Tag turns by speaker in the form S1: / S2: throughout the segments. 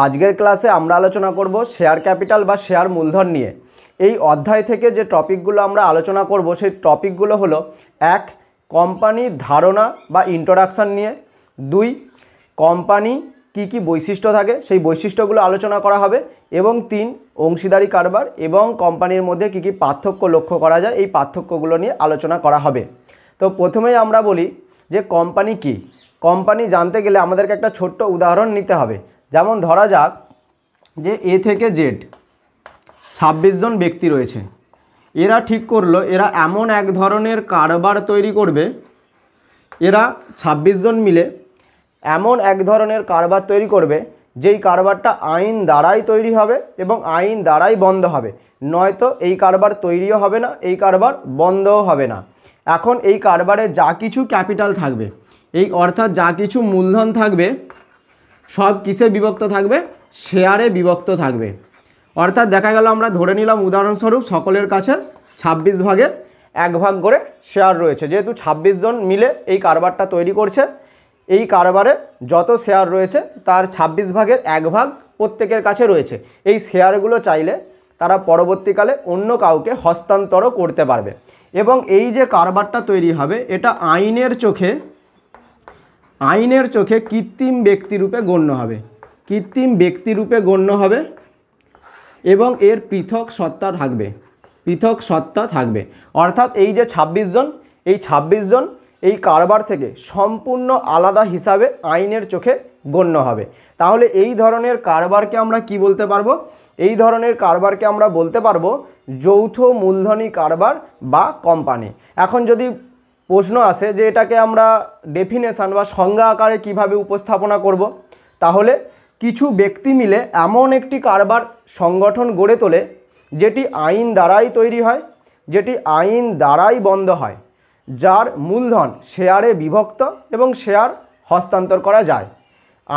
S1: আজকের ক্লাসে আমরা আলোচনা করব শেয়ার ক্যাপিটাল বা শেয়ার মূলধন নিয়ে। এই অধ্যায় থেকে যে টপিকগুলো আমরা আলোচনা করব সেই টপিকগুলো হলো 1. কোম্পানির ধারণা বা ইন্ট্রোডাকশন নিয়ে। 2. কোম্পানি কি কি বৈশিষ্ট্য থাকে সেই বৈশিষ্ট্যগুলো আলোচনা করা হবে। এবং 3. অংশীদারি কারবার এবং কোম্পানির মধ্যে কি কি পার্থক্য লক্ষ্য করা যায় এই পার্থক্যগুলো নিয়ে আলোচনা করা হবে। তো প্রথমেই আমরা বলি যে কোম্পানি কি। কোম্পানি জানতে গেলে আমাদেরকে একটা ছোট্ট উদাহরণ নিতে হবে। যেমন ধরা যাক যে এ থেকে জেড 26 জন ব্যক্তি রয়েছে। এরা ঠিক করলো এরা এমন এক ধরনের কারবার তৈরি করবে, এরা 26 জন মিলে এমন এক ধরনের কারবার তৈরি করবে যেই কারবারটা আইন দ্বারাই তৈরি হবে এবং আইন দ্বারাই বন্ধ হবে, নয়তো এই কারবার তৈরিও হবে না, এই কারবার বন্ধও হবে না। এখন এই কারবারে যা কিছু ক্যাপিটাল থাকবে, এই অর্থাৎ যা কিছু মূলধন থাকবে সব কিসে বিভক্ত থাকবে? শেয়ারে বিভক্ত থাকবে। অর্থাৎ দেখা গেল আমরা ধরে নিলাম উদাহরণস্বরূপ সকলের কাছে 26 ভাগের 1 ভাগ করে শেয়ার রয়েছে। যেহেতু 26 জন মিলে এই কারবারটা তৈরি করছে, এই কারবারে যত শেয়ার রয়েছে তার 26 ভাগের 1 ভাগ প্রত্যেকের কাছে রয়েছে। এই শেয়ারগুলো চাইলে তারা পরবর্তীকালে অন্য কাউকে হস্তান্তরও করতে পারবে। এবং এই যে কারবারটা তৈরি হবে এটা আইনের চোখে কৃত্রিম ব্যক্তিরূপে গণ্য হবে, কৃত্রিম ব্যক্তিরূপে গণ্য হবে এবং এর পৃথক সত্তা থাকবে। অর্থাৎ এই যে 26 জন, এই 26 জন এই কারবার থেকে সম্পূর্ণ আলাদা হিসাবে আইনের চোখে গণ্য হবে। তাহলে এই ধরনের কারবারকে আমরা কি বলতে পারবো? এই ধরনের কারবারকে আমরা বলতে পারবো যৌথ মূলধনী কারবার বা কোম্পানি। এখন যদি প্রশ্ন আসে যে এটাকে আমরা ডেফিনেশন বা সংজ্ঞা আকারে কিভাবে উপস্থাপনা করব, তাহলে কিছু ব্যক্তি মিলে এমন একটি কারবার সংগঠন গড়ে তোলে যেটি আইন দ্বারাই তৈরি হয়, যেটি আইন দ্বারাই বন্ধ হয়, যার মূলধন শেয়ারে বিভক্ত এবং শেয়ার হস্তান্তর করা যায়।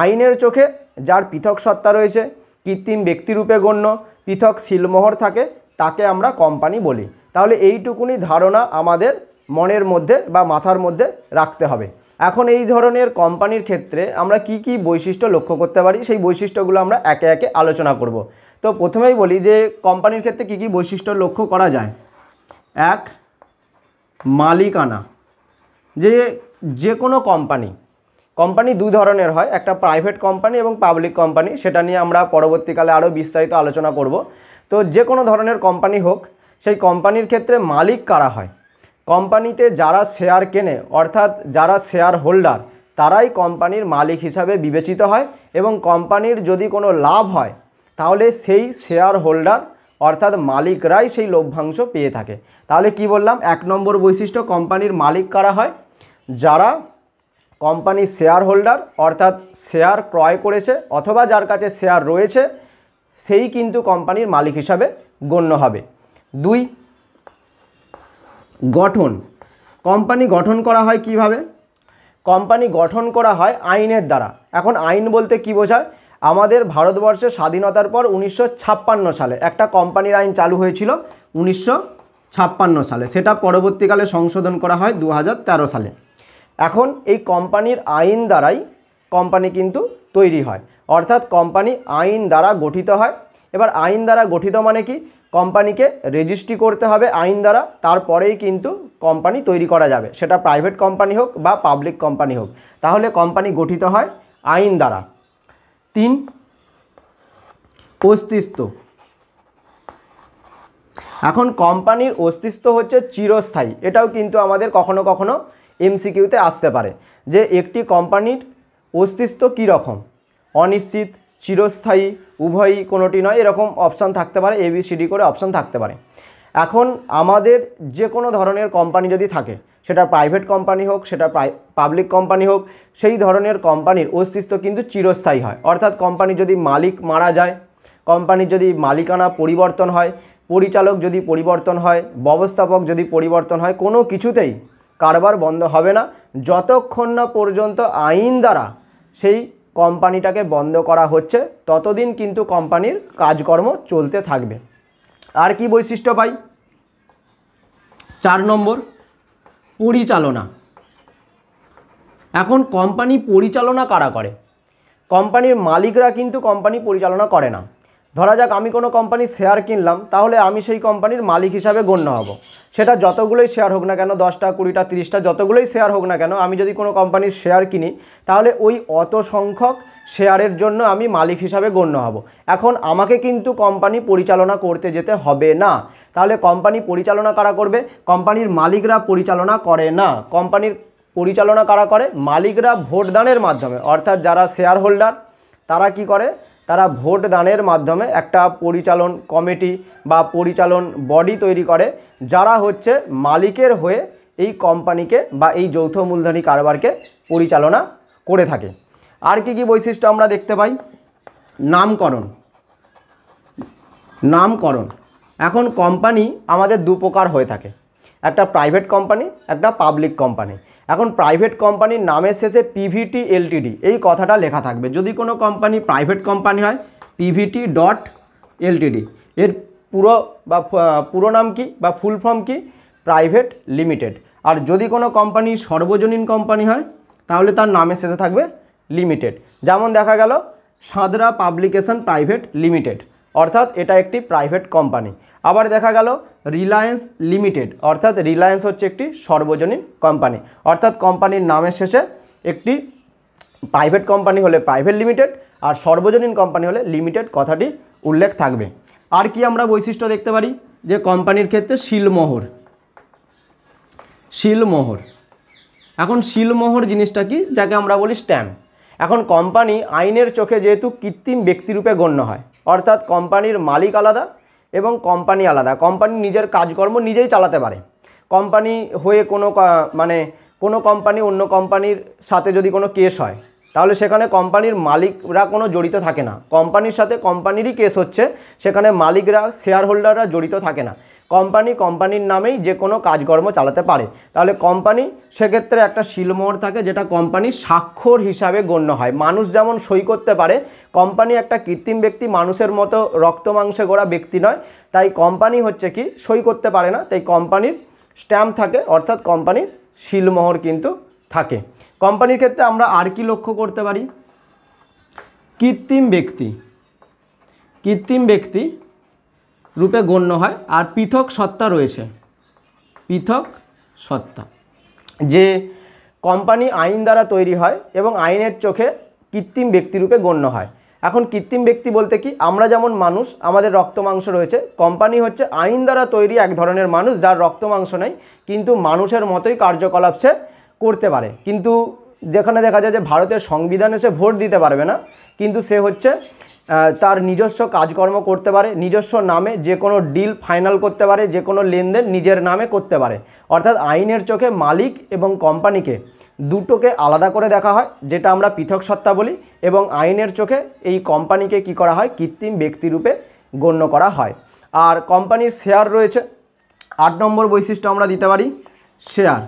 S1: আইনের চোখে যার পৃথক সত্তা রয়েছে, কৃত্রিম ব্যক্তিরূপে গণ্য, পৃথক সিলমোহর থাকে, তাকে আমরা কোম্পানি বলি। তাহলে এইটুকুনি ধারণা আমাদের মনের মধ্যে বা মাথার মধ্যে রাখতে হবে। এখন এই ধরনের কোম্পানির ক্ষেত্রে আমরা কি কি বৈশিষ্ট্য লক্ষ্য করতে পারি সেই বৈশিষ্ট্যগুলো আমরা একে একে আলোচনা করব। তো প্রথমেই বলি যে কোম্পানির ক্ষেত্রে কি কি বৈশিষ্ট্য লক্ষ্য করা যায়। 1. মালিকানা। যে কোনো কোম্পানি দুই ধরনের হয়, একটা প্রাইভেট কোম্পানি এবং পাবলিক কোম্পানি, সেটা নিয়ে আমরা পরবর্তীকালে আরও বিস্তারিত আলোচনা করব। তো যে কোনো ধরনের কোম্পানি হোক, সেই কোম্পানির ক্ষেত্রে মালিক কারা হয়? কোম্পানিতে যারা শেয়ার কেনে অর্থাৎ যারা শেয়ার হোল্ডার তারাই কোম্পানির মালিক হিসাবে বিবেচিত হয় এবং কোম্পানির যদি কোনো লাভ হয় তাহলে সেই শেয়ার হোল্ডার অর্থাৎ মালিকরাই সেই লভ্যাংশ পেয়ে থাকে। তাহলে কি বললাম? 1 নম্বর বৈশিষ্ট্য, কোম্পানির মালিক কারা হয়? যারা কোম্পানির শেয়ার হোল্ডার অর্থাৎ শেয়ার ক্রয় করেছে অথবা যার কাছে শেয়ার রয়েছে সেই কিন্তু কোম্পানির মালিক হিসাবে গণ্য হবে। 2. গঠন। কোম্পানি গঠন করা হয় কিভাবে? কোম্পানি গঠন করা হয় আইনের দ্বারা। এখন আইন বলতে কি বোঝায়? আমাদের ভারতবর্ষের স্বাধীনতার পর 1956 সালে একটা কোম্পানির আইন চালু হয়েছিল 1956 সালে, সেটা পরবর্তীকালে সংশোধন করা হয় 2013 সালে। এখন এই কোম্পানির আইন দ্বারাই কোম্পানি কিন্তু তৈরি হয়, অর্থাৎ কোম্পানি আইন দ্বারা গঠিত হয়। এবার আইন দ্বারা গঠিত মানে কি? কোম্পানিকে রেজিস্ট্রি করতে হবে আইন দ্বারা, তারপরেই কিন্তু কোম্পানি তৈরি করা যাবে, সেটা প্রাইভেট কোম্পানি হোক বা পাবলিক কোম্পানি হোক। তাহলে কোম্পানি গঠিত হয় আইন দ্বারা। 3. অস্তিত্ব। এখন কোম্পানির অস্তিত্ব হচ্ছে চিরস্থায়ী। এটাও কিন্তু আমাদের কখনো কখনো এমসিকিউতে আসতে পারে যে একটি কোম্পানির অস্তিত্ব কী রকম, অনিশ্চিত, চিরস্থায়ী, উভয়ই, কোনোটি নয়, এরকম অপশান থাকতে পারে, ABCD করে অপশান থাকতে পারে। এখন আমাদের যে কোনো ধরনের কোম্পানি যদি থাকে, সেটা প্রাইভেট কোম্পানি হোক, সেটা পাবলিক কোম্পানি হোক, সেই ধরনের কোম্পানির অস্তিত্ব কিন্তু চিরস্থায়ী হয়। অর্থাৎ কোম্পানি যদি মালিক মারা যায়, কোম্পানির যদি মালিকানা পরিবর্তন হয়, পরিচালক যদি পরিবর্তন হয়, ব্যবস্থাপক যদি পরিবর্তন হয়, কোনো কিছুতেই কারবার বন্ধ হবে না যতক্ষণ না পর্যন্ত আইন দ্বারা সেই কোম্পানিটাকে বন্ধ করা হচ্ছে, ততদিন কিন্তু কোম্পানির কাজকর্ম চলতে থাকবে। আর কি বৈশিষ্ট্য পাই? 4 নম্বর, পরিচালনা। এখন কোম্পানি পরিচালনা কারা করে? কোম্পানির মালিকরা কিন্তু কোম্পানি পরিচালনা করে না। ধরা যাক আমি কোনো কোম্পানির শেয়ার কিনলাম, তাহলে আমি সেই কোম্পানির মালিক হিসাবে গণ্য হব। সেটা যতগুলোই শেয়ার হোক না কেন, 10টা 20টা 30টা যতগুলোই শেয়ার হোক না কেন, আমি যদি কোনো কোম্পানির শেয়ার কিনি তাহলে ওই অত সংখ্যক শেয়ারের জন্য আমি মালিক হিসাবে গণ্য হব। এখন আমাকে কিন্তু কোম্পানি পরিচালনা করতে যেতে হবে না। তাহলে কোম্পানি পরিচালনা কারা করবে? কোম্পানির মালিকরা পরিচালনা করে না। কোম্পানির পরিচালনা কারা করে? মালিকরা ভোটদানের মাধ্যমে, অর্থাৎ যারা শেয়ার হোল্ডার তারা কি করে? তারা ভোট দানের মাধ্যমে একটা পরিচালন কমিটি বা পরিচালন বডি তৈরি করে, যারা হচ্ছে মালিকের হয়ে এই কোম্পানিকে বা এই যৌথ মূলধনী কারবারকে পরিচালনা করে থাকে। আর কি কি বৈশিষ্ট্য আমরা দেখতে পাই? নামকরণ। নামকরণ, এখন কোম্পানি আমাদের দু প্রকার হয়ে থাকে, একটা প্রাইভেট কোম্পানি, একটা পাবলিক কোম্পানি। এখন প্রাইভেট কোম্পানির নামের শেষে পিভিটি এলটিডি এই কথাটা লেখা থাকবে। যদি কোনো কোম্পানি প্রাইভেট কোম্পানি হয়, পিভিটি ডট এলটিডি, এর পুরো নাম কি বা ফুল ফর্ম কি? Private limited. আর যদি কোনো কোম্পানি সর্বজনীন কোম্পানি হয় তাহলে তার নামের শেষে থাকবে লিমিটেড। যেমন দেখা গেল সাঁতরা পাবলিকেশন প্রাইভেট লিমিটেড, অর্থাৎ এটা একটি প্রাইভেট কোম্পানি। আবার দেখা গেল রিলায়েন্স লিমিটেড, অর্থাৎ রিলায়েন্স হচ্ছে একটি সর্বজনীন কোম্পানি। অর্থাৎ কোম্পানির নামের শেষে একটি প্রাইভেট কোম্পানি হলে প্রাইভেট লিমিটেড আর সর্বজনীন কোম্পানি হলে লিমিটেড কথাটি উল্লেখ থাকবে। আর কি আমরা বৈশিষ্ট্য দেখতে পারি? যে কোম্পানির ক্ষেত্রে শিলমোহর। শিলমোহর, এখন শিলমোহর জিনিসটা কি? যাকে আমরা বলি স্ট্যাম্প। এখন কোম্পানি আইনের চোখে যেহেতু কৃত্রিম ব্যক্তিরূপে গণ্য হয়, অর্থাৎ কোম্পানির মালিক আলাদা এবং কোম্পানি আলাদা। কোম্পানি নিজের কাজকর্ম নিজেই চালাতে পারে। কোম্পানি হয়ে কোনো কোম্পানি অন্য কোম্পানির সাথে যদি কোনো কেস হয় তাহলে সেখানে কোম্পানির মালিকরা কোনো জড়িত থাকে না। কোম্পানির সাথে কোম্পানিরই কেস হচ্ছে, সেখানে মালিকরা শেয়ার হোল্ডাররা জড়িত থাকে না। কোম্পানির নামেই যে কোনো কাজকর্ম চালাতে পারে। তাহলে কোম্পানি সেক্ষেত্রে একটা শিলমোহর থাকে, যেটা কোম্পানির স্বাক্ষর হিসাবে গণ্য হয়। মানুষ যেমন সই করতে পারে, কোম্পানি একটা কৃত্রিম ব্যক্তি, মানুষের মতো রক্ত মাংসে গড়া ব্যক্তি নয়, তাই কোম্পানি হচ্ছে কি সই করতে পারে না, তাই কোম্পানির স্ট্যাম্প থাকে, অর্থাৎ কোম্পানির শিলমোহর কিন্তু থাকে। কোম্পানির ক্ষেত্রে আমরা আর কি লক্ষ্য করতে পারি? কৃত্রিম ব্যক্তি। কৃত্রিম ব্যক্তি রূপে গণ্য হয়। আর পৃথক সত্তা রয়েছে। পৃথক সত্তা, যে কোম্পানি আইন দ্বারা তৈরি হয় এবং আইনের চোখে কৃত্রিম ব্যক্তিরূপে গণ্য হয়। এখন কৃত্রিম ব্যক্তি বলতে কি? আমরা যেমন মানুষ, আমাদের রক্ত মাংস রয়েছে, কোম্পানি হচ্ছে আইন দ্বারা তৈরি এক ধরনের মানুষ যার রক্ত মাংস নেই, কিন্তু মানুষের মতোই কার্যকলাপ সে করতে পারে। কিন্তু যেখানে দেখা যায় যে ভারতের সংবিধানে সে ভোট দিতে পারবে না, কিন্তু সে হচ্ছে তার নিজস্ব কাজকর্ম করতে পারে, নিজস্ব নামে যে কোনো ডিল ফাইনাল করতে পারে, যে কোনো লেনদেন নিজের নামে করতে পারে। অর্থাৎ আইনের চোখে মালিক এবং কোম্পানিকে দুটোকে আলাদা করে দেখা হয়, যেটা আমরা পৃথক সত্তা বলি, এবং আইনের চোখে এই কোম্পানিকে কি করা হয়? কৃত্রিম ব্যক্তিরূপে গণ্য করা হয়। আর কোম্পানির শেয়ার রয়েছে। 8 নম্বর বৈশিষ্ট্য আমরা দিতে পারি শেয়ার,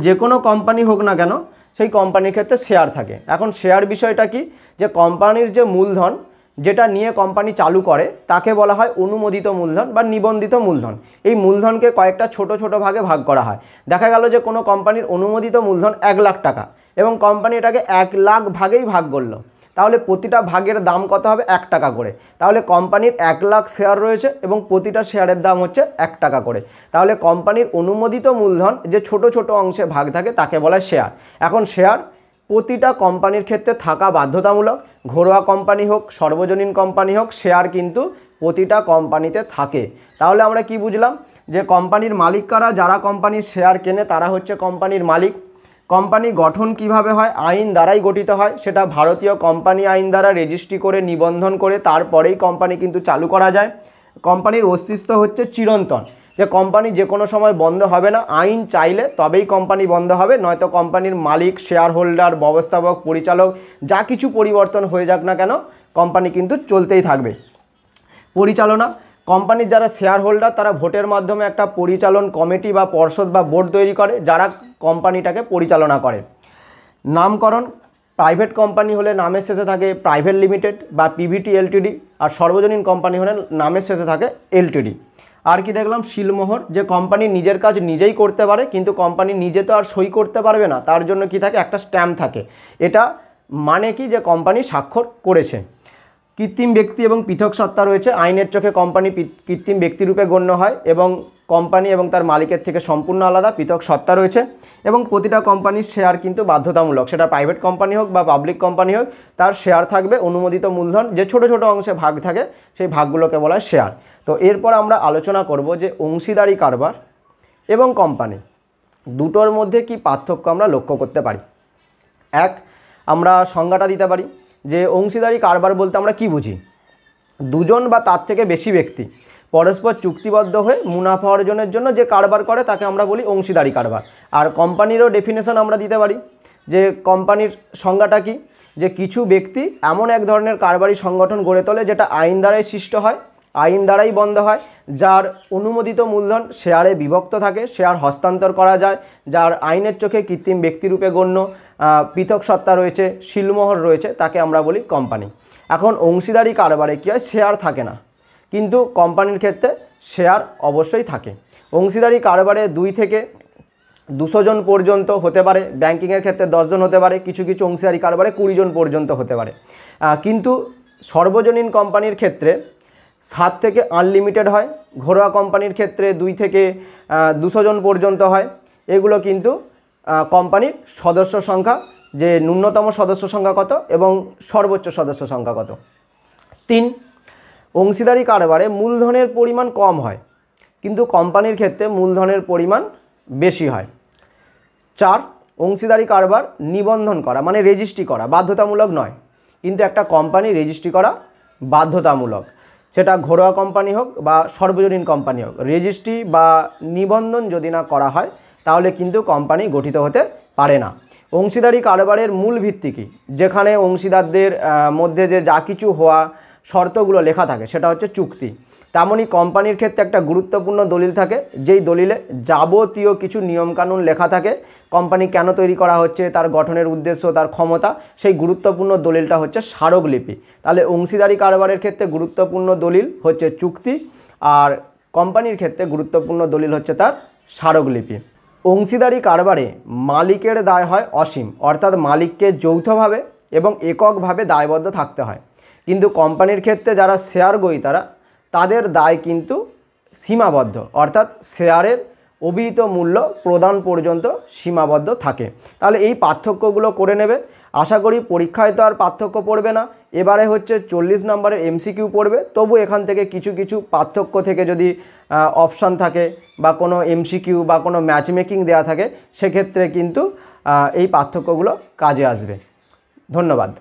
S1: যে কোনো কোম্পানি হোক না কেন সেই কোম্পানির ক্ষেত্রে শেয়ার থাকে। এখন শেয়ার বিষয়টা কি? যে কোম্পানির যে মূলধন যেটা নিয়ে কোম্পানি চালু করে তাকে বলা হয় অনুমোদিত মূলধন বা নিবন্ধিত মূলধন। এই মূলধনকে কয়েকটা ছোট ছোট ভাগে ভাগ করা হয়। দেখা গেল যে কোনো কোম্পানির অনুমোদিত মূলধন 1 লাখ টাকা এবং কোম্পানি এটাকে 1 লাখ ভাগেই ভাগ করলো, তাহলে প্রতিটা ভাগের দাম কত হবে? 1 টাকা করে। তাহলে কোম্পানির 1 লাখ শেয়ার রয়েছে এবং প্রতিটা শেয়ারের দাম হচ্ছে 1 টাকা করে। তাহলে কোম্পানির অনুমোদিত মূলধন যে ছোট ছোট অংশে ভাগ থাকে তাকে বলা হয় শেয়ার। এখন শেয়ার প্রতিটা কোম্পানির ক্ষেত্রে থাকা বাধ্যতামূলক। ঘরোয়া কোম্পানি হোক, সর্বজনীন কোম্পানি হোক, শেয়ার কিন্তু প্রতিটা কোম্পানিতে থাকে। তাহলে আমরা কি বুঝলাম? যে কোম্পানির মালিক কারা? যারা কোম্পানির শেয়ার কেনে তারা হচ্ছে কোম্পানির মালিক। কোম্পানি গঠন কিভাবে হয়? আইন দ্বারাই গঠিত হয়। সেটা ভারতীয় কোম্পানি আইন দ্বারা রেজিস্ট্রি করে নিবন্ধন করে তারপরেই কোম্পানি কিন্তু চালু করা যায়। কোম্পানির অস্তিত্ব হচ্ছে চিরন্তন, যে কোম্পানি যে কোনো সময় বন্ধ হবে না, আইন চাইলে তবেই কোম্পানি বন্ধ হবে, নয়তো কোম্পানির মালিক, শেয়ার হোল্ডার, ব্যবস্থাপক, পরিচালক যা কিছু পরিবর্তন হয়ে যাক না কেন কোম্পানি কিন্তু চলতেই থাকবে। পরিচালনা, কোম্পানির যারা শেয়ার হোল্ডার তারা ভোটের মাধ্যমে একটা পরিচালন কমিটি বা পর্ষদ বা বোর্ড তৈরি করে, যারা কোম্পানিটাকে পরিচালনা করে। নামকরণ, প্রাইভেট কোম্পানি হলে নামের শেষে থাকে প্রাইভেট লিমিটেড বা পিভিটি এলটিডি, আর সর্বজনীন কোম্পানি হলে নামের শেষে থাকে এলটিডি। আর কি দেখলাম? শিলমোহর, যে কোম্পানি নিজের কাজ নিজেই করতে পারে, কিন্তু কোম্পানি নিজে তো আর সই করতে পারবে না, তার জন্য কি থাকে? একটা স্ট্যাম্প থাকে। এটা মানে কি, যে কোম্পানি স্বাক্ষর করেছে। কৃত্রিম ব্যক্তি এবং পৃথক সত্তা রয়েছে। আইনের চোখে কোম্পানি কৃত্রিম ব্যক্তিরূপে গণ্য হয় এবং কোম্পানি এবং তার মালিকের থেকে সম্পূর্ণ আলাদা পৃথক সত্তা রয়েছে। এবং প্রতিটা কোম্পানির শেয়ার কিন্তু বাধ্যতামূলক, সেটা প্রাইভেট কোম্পানি হোক বা পাবলিক কোম্পানি হোক, তার শেয়ার থাকবে। অনুমোদিত মূলধন যে ছোট ছোট অংশে ভাগ থাকে সেই ভাগগুলোকে বলা হয় শেয়ার। তো এরপর আমরা আলোচনা করব যে অংশীদারি কারবার এবং কোম্পানি দুটোর মধ্যে কি পার্থক্য আমরা লক্ষ্য করতে পারি। এক, আমরা সংজ্ঞাটা দিতে পারি যে অংশীদারি কারবার বলতে আমরা কি বুঝি। দুজন বা তার থেকে বেশি ব্যক্তি পরস্পর চুক্তিবদ্ধ হয়ে মুনাফা অর্জনের জন্য যে কারবার করে তাকে আমরা বলি অংশীদারি কারবার। আর কোম্পানিরও ডেফিনেশন আমরা দিতে পারি যে কোম্পানির সংজ্ঞাটা কি, যে কিছু ব্যক্তি এমন এক ধরনের কারবারি সংগঠন গড়ে তোলে যেটা আইন দ্বারাই সৃষ্ট হয়, আইন দ্বারাই বন্ধ হয়, যার অনুমোদিত মূলধন শেয়ারে বিভক্ত থাকে, শেয়ার হস্তান্তর করা যায়, যার আইনের চোখে কৃত্রিম ব্যক্তিরূপে গণ্য, পৃথক সত্তা রয়েছে, শিলমোহর রয়েছে, তাকে আমরা বলি কোম্পানি। এখন অংশীদারি কারবারে কী হয়, শেয়ার থাকে না, কিন্তু কোম্পানির ক্ষেত্রে শেয়ার অবশ্যই থাকে। অংশীদারি কারবারে 2 থেকে 200 জন পর্যন্ত হতে পারে, ব্যাংকিংয়ের ক্ষেত্রে 10 জন হতে পারে, কিছু কিছু অংশীদারি কারবারে 20 জন পর্যন্ত হতে পারে। কিন্তু সর্বজনীন কোম্পানির ক্ষেত্রে 7 থেকে আনলিমিটেড হয়, ঘরোয়া কোম্পানির ক্ষেত্রে 2 থেকে 200 জন পর্যন্ত হয়। এগুলো কিন্তু কোম্পানির সদস্য সংখ্যা, যে ন্যূনতম সদস্য সংখ্যা কত এবং সর্বোচ্চ সদস্য সংখ্যা কত। 3, অংশীদারি কারবারে মূলধনের পরিমাণ কম হয়, কিন্তু কোম্পানির ক্ষেত্রে মূলধনের পরিমাণ বেশি হয়। 4, অংশীদারি কারবার নিবন্ধন করা মানে রেজিস্ট্রি করা বাধ্যতামূলক নয়, কিন্তু একটা কোম্পানি রেজিস্ট্রি করা বাধ্যতামূলক, সেটা ঘরোয়া কোম্পানি হোক বা সর্বজনীন কোম্পানি হোক। রেজিস্ট্রি বা নিবন্ধন যদি না করা হয় তাহলে কিন্তু কোম্পানি গঠিত হতে পারে না। অংশীদারি কারবারের মূল ভিত্তি কী, যেখানে অংশীদারদের মধ্যে যে যা কিছু হওয়া শর্তগুলো লেখা থাকে সেটা হচ্ছে চুক্তি। তেমনই কোম্পানির ক্ষেত্রে একটা গুরুত্বপূর্ণ দলিল থাকে, যেই দলিলে যাবতীয় কিছু নিয়মকানুন লেখা থাকে, কোম্পানি কেন তৈরি করা হচ্ছে, তার গঠনের উদ্দেশ্য, তার ক্ষমতা, সেই গুরুত্বপূর্ণ দলিলটা হচ্ছে স্মারকলিপি। তাহলে অংশীদারি কারবারের ক্ষেত্রে গুরুত্বপূর্ণ দলিল হচ্ছে চুক্তি, আর কোম্পানির ক্ষেত্রে গুরুত্বপূর্ণ দলিল হচ্ছে তার স্মারকলিপি। অংশীদারি কারবারে মালিকের দায় হয় অসীম, অর্থাৎ মালিককে যৌথভাবে এবং এককভাবে দায়বদ্ধ থাকতে হয়। কিন্তু কোম্পানির ক্ষেত্রে যারা শেয়ার গ্রহীতারা, তাদের দায় কিন্তু সীমাবদ্ধ, অর্থাৎ শেয়ারের অভিহিত মূল্য প্রদান পর্যন্ত সীমাবদ্ধ থাকে। তাহলে এই পার্থক্যগুলো করে নেবে। আশা করি পরীক্ষায় তো আর পার্থক্য পড়বে না, এবারে হচ্ছে 40 নম্বরের এমসিকিউ পড়বে। তবু এখান থেকে কিছু কিছু পার্থক্য থেকে যদি অপশান থাকে বা কোনো এমসিকিউ বা কোনো ম্যাচ মেকিং দেওয়া থাকে, সেক্ষেত্রে কিন্তু এই পার্থক্যগুলো কাজে আসবে। ধন্যবাদ।